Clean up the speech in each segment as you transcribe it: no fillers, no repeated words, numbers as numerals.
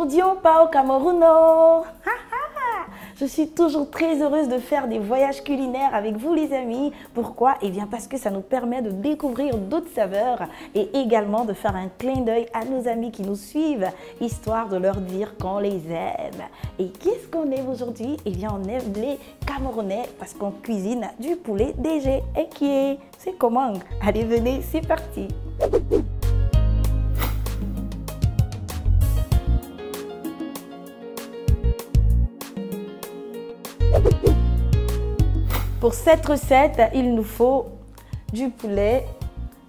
Aujourd'hui, on part au Cameroun. Oh. Je suis toujours très heureuse de faire des voyages culinaires avec vous les amis. Pourquoi? Eh bien parce que ça nous permet de découvrir d'autres saveurs et également de faire un clin d'œil à nos amis qui nous suivent, histoire de leur dire qu'on les aime. Et qu'est-ce qu'on aime aujourd'hui? Eh bien on aime les Camerounais parce qu'on cuisine du poulet DG. Et qui est? C'est comment? Allez venez, c'est parti! Pour cette recette, il nous faut du poulet,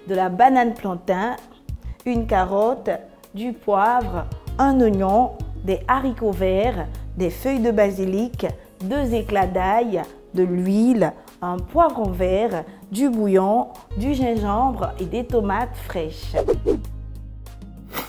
de la banane plantain, une carotte, du poivre, un oignon, des haricots verts, des feuilles de basilic, 2 éclats d'ail, de l'huile, un poivron vert, du bouillon, du gingembre et des tomates fraîches.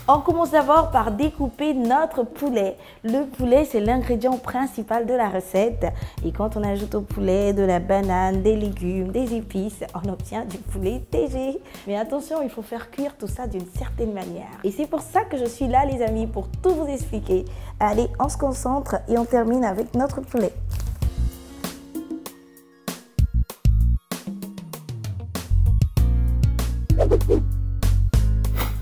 On commence d'abord par découper notre poulet. Le poulet, c'est l'ingrédient principal de la recette. Et quand on ajoute au poulet de la banane, des légumes, des épices, on obtient du poulet DG. Mais attention, il faut faire cuire tout ça d'une certaine manière. Et c'est pour ça que je suis là, les amis, pour tout vous expliquer. Allez, on se concentre et on termine avec notre poulet.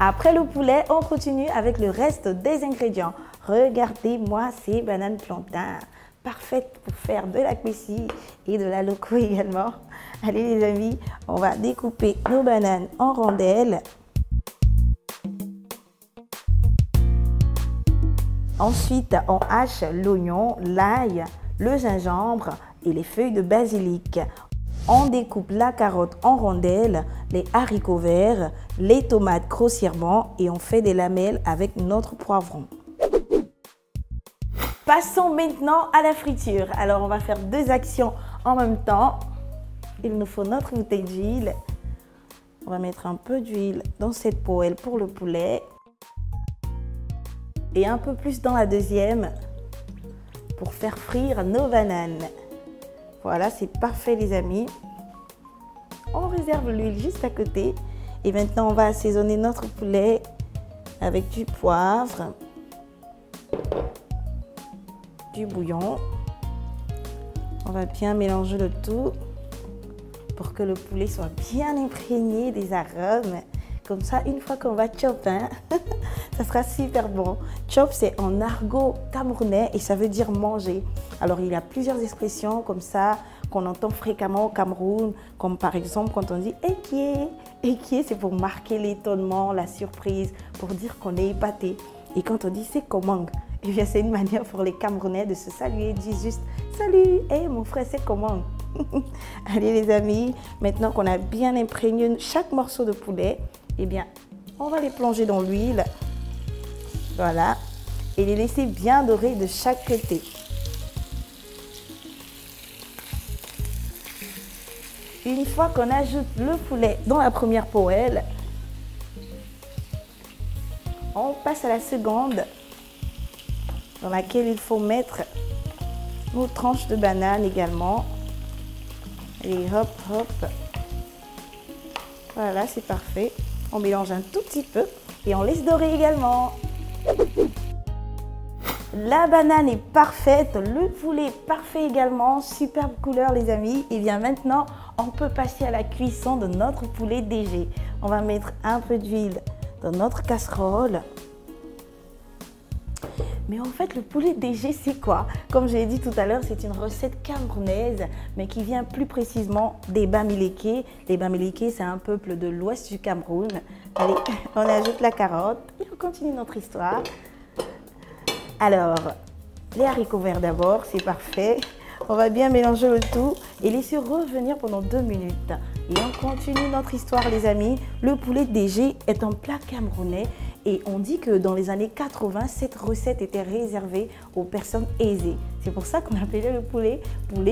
Après le poulet, on continue avec le reste des ingrédients. Regardez-moi ces bananes plantain, parfaites pour faire de la cuisine et de la loco également. Allez les amis, on va découper nos bananes en rondelles. Ensuite, on hache l'oignon, l'ail, le gingembre et les feuilles de basilic. On découpe la carotte en rondelles, les haricots verts, les tomates grossièrement et on fait des lamelles avec notre poivron. Passons maintenant à la friture. Alors on va faire 2 actions en même temps. Il nous faut notre bouteille d'huile. On va mettre un peu d'huile dans cette poêle pour le poulet. Et un peu plus dans la deuxième pour faire frire nos bananes. Voilà, c'est parfait les amis. On réserve l'huile juste à côté. Et maintenant, on va assaisonner notre poulet avec du poivre, du bouillon. On va bien mélanger le tout pour que le poulet soit bien imprégné des arômes. Comme ça, une fois qu'on va chopper, ça sera super bon. Chop, c'est en argot camerounais et ça veut dire manger. Alors, il y a plusieurs expressions comme ça qu'on entend fréquemment au Cameroun, comme par exemple quand on dit « Ekié ». Ekié, c'est pour marquer l'étonnement, la surprise, pour dire qu'on est épaté. Et quand on dit « c'est comment », eh bien, c'est une manière pour les Camerounais de se saluer. Ils disent juste « Salut, hey, mon frère, c'est comment ?» Allez les amis, maintenant qu'on a bien imprégné chaque morceau de poulet, eh bien, on va les plonger dans l'huile. Voilà. Et les laisser bien dorer de chaque côté. Une fois qu'on ajoute le poulet dans la première poêle, on passe à la seconde dans laquelle il faut mettre nos tranches de banane également. Et hop, hop. Voilà, c'est parfait. On mélange un tout petit peu et on laisse dorer également. La banane est parfaite, le poulet est parfait également, superbe couleur les amis. Et bien maintenant, on peut passer à la cuisson de notre poulet DG. On va mettre un peu d'huile dans notre casserole. Mais en fait, le poulet DG, c'est quoi? Comme je l'ai dit tout à l'heure, c'est une recette camerounaise, mais qui vient plus précisément des Bamileke. Les Bamileke, c'est un peuple de l'ouest du Cameroun. Allez, on ajoute la carotte et on continue notre histoire. Alors, les haricots verts d'abord, c'est parfait. On va bien mélanger le tout et laisser revenir pendant 2 minutes. Et on continue notre histoire les amis. Le poulet DG est un plat camerounais et on dit que dans les années 80, cette recette était réservée aux personnes aisées. C'est pour ça qu'on appelait le poulet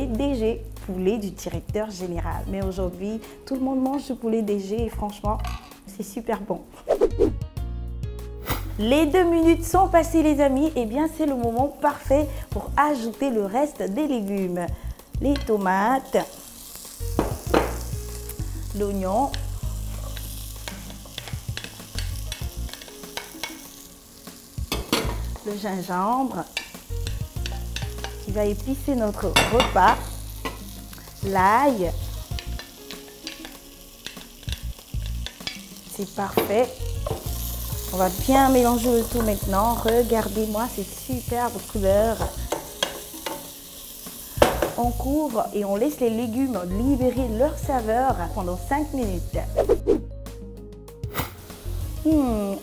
DG, poulet du directeur général. Mais aujourd'hui, tout le monde mange ce poulet DG et franchement, c'est super bon. Les 2 minutes sont passées les amis, et bien c'est le moment parfait pour ajouter le reste des légumes. Les tomates, l'oignon, de gingembre qui va épicer notre repas. L'ail. C'est parfait. On va bien mélanger le tout maintenant. Regardez-moi cette superbe couleur. On couvre et on laisse les légumes libérer leur saveur pendant 5 minutes.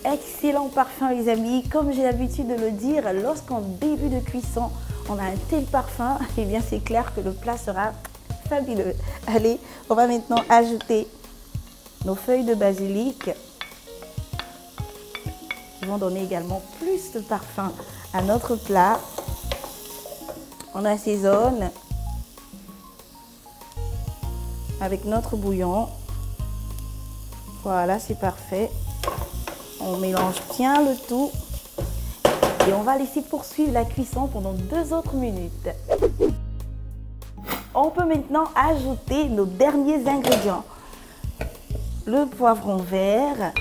Excellent parfum les amis. Comme j'ai l'habitude de le dire, lorsqu'en début de cuisson, on a un tel parfum, eh bien c'est clair que le plat sera fabuleux. Allez, on va maintenant ajouter nos feuilles de basilic. Qui vont donner également plus de parfum à notre plat. On assaisonne avec notre bouillon. Voilà, c'est parfait. On mélange bien le tout et on va laisser poursuivre la cuisson pendant 2 autres minutes. On peut maintenant ajouter nos derniers ingrédients. Le poivron vert,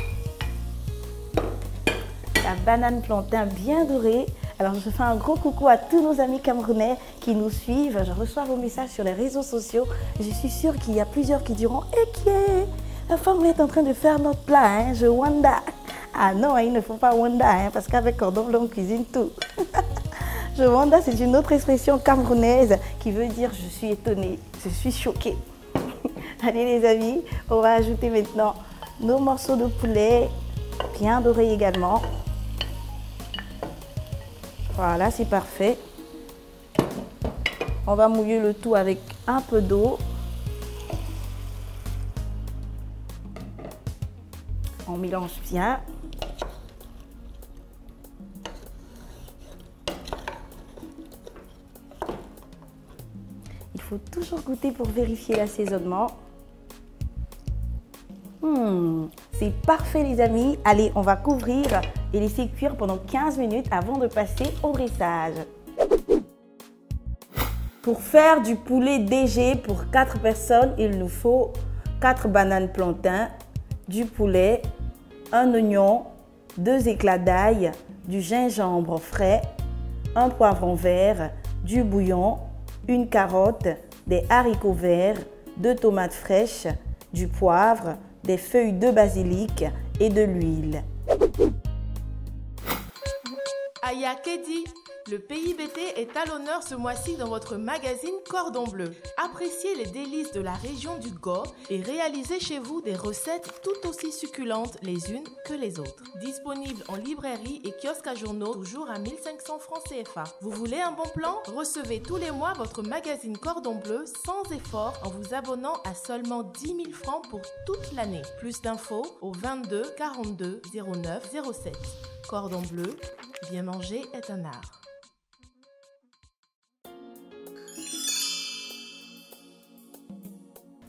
la banane plantain bien dorée. Alors je fais un gros coucou à tous nos amis camerounais qui nous suivent. Je reçois vos messages sur les réseaux sociaux. Je suis sûre qu'il y a plusieurs qui diront « Eh qui est la femme est en train de faire notre plat, hein, je wanda ». Ah non, hein, il ne faut pas wanda, hein, parce qu'avec cordon bleu on cuisine tout. Je wanda, c'est une autre expression camerounaise qui veut dire je suis étonnée, je suis choquée. Allez les amis, on va ajouter maintenant nos morceaux de poulet bien dorés également. Voilà, c'est parfait. On va mouiller le tout avec un peu d'eau. On mélange bien. Il faut toujours goûter pour vérifier l'assaisonnement. C'est parfait les amis. Allez, on va couvrir et laisser cuire pendant 15 minutes avant de passer au dressage. Pour faire du poulet DG pour 4 personnes, il nous faut 4 bananes plantain, du poulet, un oignon, 2 éclats d'ail, du gingembre frais, un poivron vert, du bouillon, une carotte, des haricots verts, 2 tomates fraîches, du poivre, des feuilles de basilic et de l'huile. Aya Kedi, le pays BT est à l'honneur ce mois-ci dans votre magazine Cordon Bleu. Appréciez les délices de la région du Go et réalisez chez vous des recettes tout aussi succulentes les unes que les autres. Disponible en librairie et kiosque à journaux, toujours à 1500 francs CFA. Vous voulez un bon plan? Recevez tous les mois votre magazine Cordon Bleu sans effort en vous abonnant à seulement 10 000 francs pour toute l'année. Plus d'infos au 22 42 09 07. Cordon Bleu, bien manger est un art.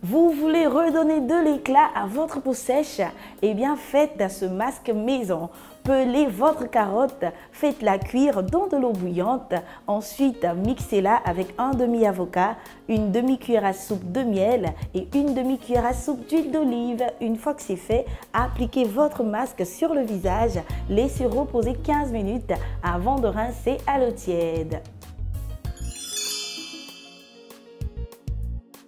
Vous voulez redonner de l'éclat à votre peau sèche? Eh bien, faites ce masque maison. Pelez votre carotte, faites-la cuire dans de l'eau bouillante. Ensuite, mixez-la avec un demi-avocat, une demi-cuillère à soupe de miel et une demi-cuillère à soupe d'huile d'olive. Une fois que c'est fait, appliquez votre masque sur le visage. Laissez reposer 15 minutes avant de rincer à l'eau tiède.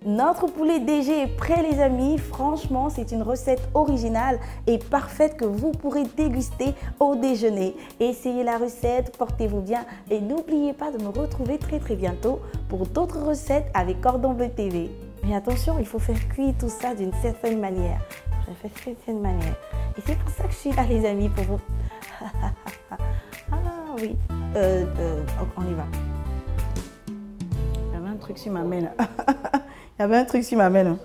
Notre poulet DG est prêt les amis, franchement c'est une recette originale et parfaite que vous pourrez déguster au déjeuner. Essayez la recette, portez-vous bien et n'oubliez pas de me retrouver très bientôt pour d'autres recettes avec Cordon Bleu TV. Mais attention, il faut faire cuire tout ça d'une certaine manière. Et c'est pour ça que je suis là les amis, pour vous. Ah oui, on y va. Il y avait un truc sur ma main là. Il y avait un truc sur ma main là.